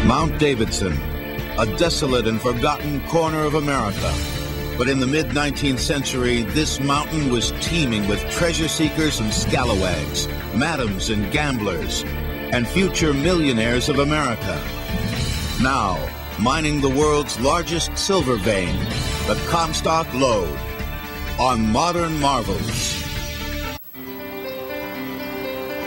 Mount Davidson, a desolate and forgotten corner of America. But in the mid-19th century, this mountain was teeming with treasure seekers and scalawags, madams and gamblers, and future millionaires of America. Now, mining the world's largest silver vein, the Comstock Lode, on Modern Marvels.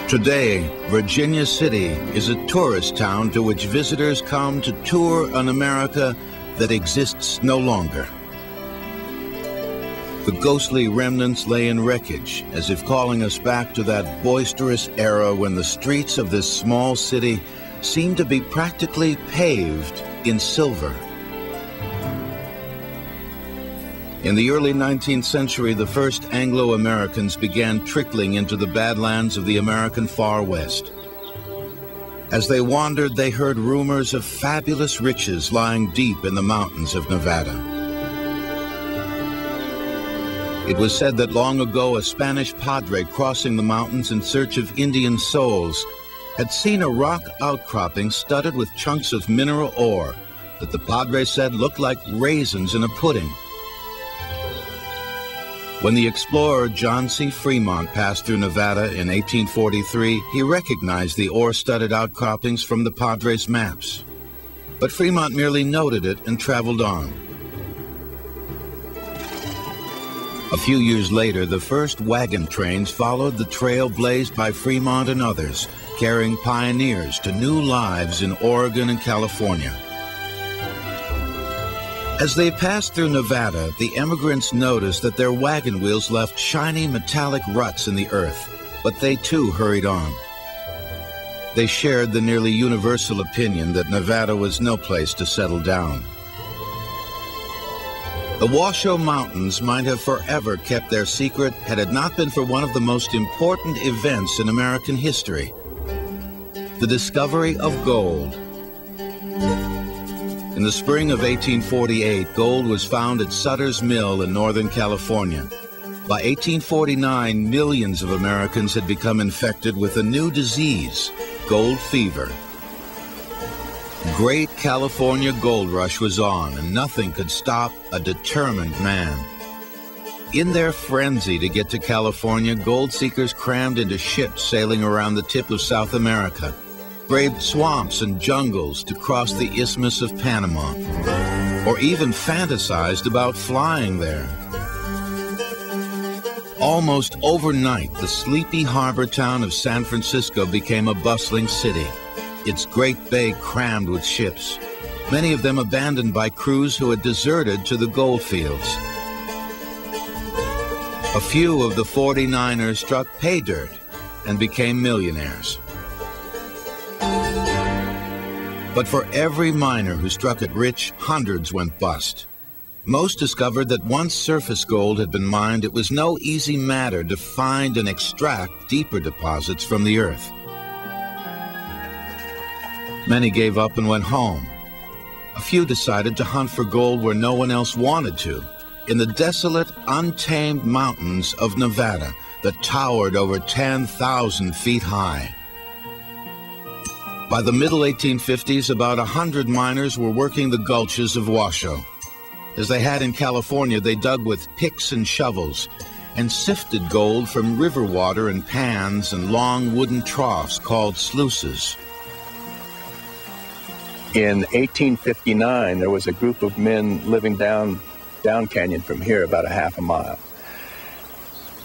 Today, Virginia City is a tourist town to which visitors come to tour an America that exists no longer. The ghostly remnants lay in wreckage, as if calling us back to that boisterous era when the streets of this small city seemed to be practically paved in silver. In the early 19th century, the first Anglo-Americans began trickling into the badlands of the American Far West. As they wandered, they heard rumors of fabulous riches lying deep in the mountains of Nevada. It was said that long ago, a Spanish padre crossing the mountains in search of Indian souls had seen a rock outcropping studded with chunks of mineral ore that the padre said looked like raisins in a pudding. When the explorer John C. Fremont passed through Nevada in 1843, he recognized the ore-studded outcroppings from the padre's maps. But Fremont merely noted it and traveled on. A few years later, the first wagon trains followed the trail blazed by Fremont and others, carrying pioneers to new lives in Oregon and California. As they passed through Nevada, the emigrants noticed that their wagon wheels left shiny metallic ruts in the earth, but they too hurried on. They shared the nearly universal opinion that Nevada was no place to settle down. The Washoe Mountains might have forever kept their secret had it not been for one of the most important events in American history: the discovery of gold. In the spring of 1848, gold was found at Sutter's Mill in Northern California. By 1849, millions of Americans had become infected with a new disease, gold fever. Great California gold rush was on, and nothing could stop a determined man. In their frenzy to get to California, gold seekers crammed into ships sailing around the tip of South America, braved swamps and jungles to cross the Isthmus of Panama, or even fantasized about flying there. Almost overnight, the sleepy harbor town of San Francisco became a bustling city, its great bay crammed with ships, many of them abandoned by crews who had deserted to the gold fields. A few of the 49ers struck pay dirt and became millionaires. But for every miner who struck it rich, hundreds went bust. Most discovered that once surface gold had been mined, it was no easy matter to find and extract deeper deposits from the earth. Many gave up and went home. A few decided to hunt for gold where no one else wanted to, in the desolate, untamed mountains of Nevada that towered over 10,000 feet high. By the middle 1850s, about 100 miners were working the gulches of Washoe. As they had in California, they dug with picks and shovels and sifted gold from river water in pans and long wooden troughs called sluices. In 1859, there was a group of men living down canyon from here, about a half a mile.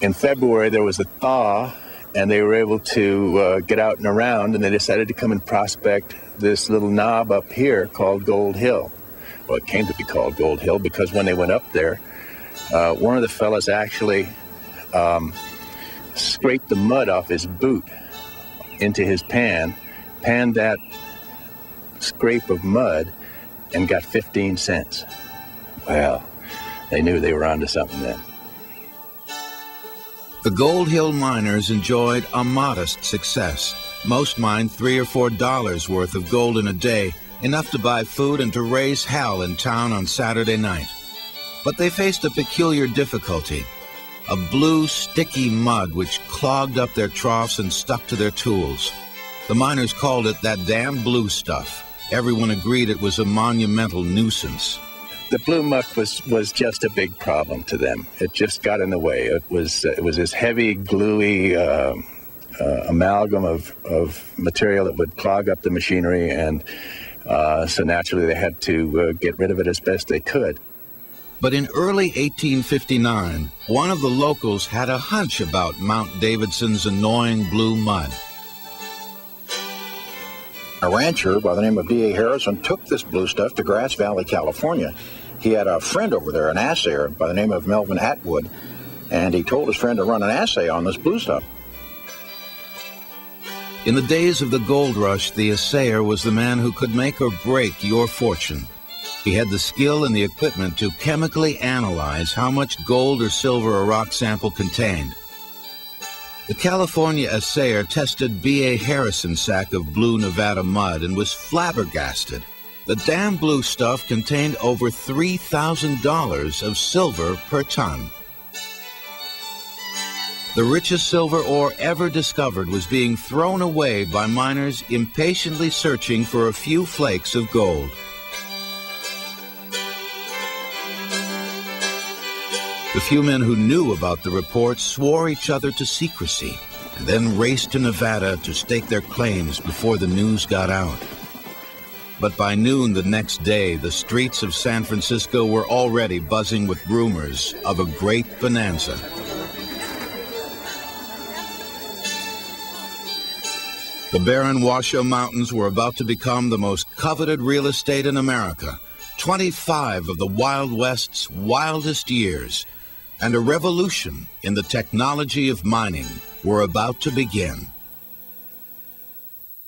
In February, there was a thaw, and they were able to get out and around, and they decided to come and prospect this little knob up here called Gold Hill. Well, it came to be called Gold Hill because when they went up there, one of the fellas actually scraped the mud off his boot into his pan, panned that scrape of mud, and got 15 cents. Well, they knew they were onto something then. The Gold Hill miners enjoyed a modest success. Most mined $3 or $4 worth of gold in a day, enough to buy food and to raise hell in town on Saturday night. But they faced a peculiar difficulty: a blue, sticky mud which clogged up their troughs and stuck to their tools. The miners called it that damn blue stuff, Everyone agreed it was a monumental nuisance. The blue muck was just a big problem to them. It just got in the way. It was this heavy, gluey amalgam of material that would clog up the machinery, and so naturally they had to get rid of it as best they could. But in early 1859, one of the locals had a hunch about Mount Davidson's annoying blue mud. A rancher by the name of D.A. Harrison took this blue stuff to Grass Valley, California. He had a friend over there, an assayer by the name of Melvin Atwood, and he told his friend to run an assay on this blue stuff. In the days of the gold rush, the assayer was the man who could make or break your fortune. He had the skill and the equipment to chemically analyze how much gold or silver a rock sample contained. The California assayer tested B.A. Harrison's sack of blue Nevada mud and was flabbergasted. The damn blue stuff contained over $3,000 of silver per ton. The richest silver ore ever discovered was being thrown away by miners impatiently searching for a few flakes of gold. The few men who knew about the report swore each other to secrecy and then raced to Nevada to stake their claims before the news got out. But by noon the next day, the streets of San Francisco were already buzzing with rumors of a great bonanza. The barren Washoe Mountains were about to become the most coveted real estate in America, 25 of the Wild West's wildest years, and a revolution in the technology of mining were about to begin.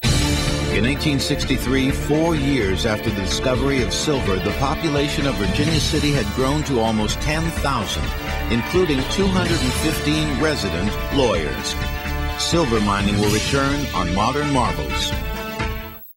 In 1863, 4 years after the discovery of silver, the population of Virginia City had grown to almost 10,000, including 215 resident lawyers. Silver mining will return on Modern Marvels.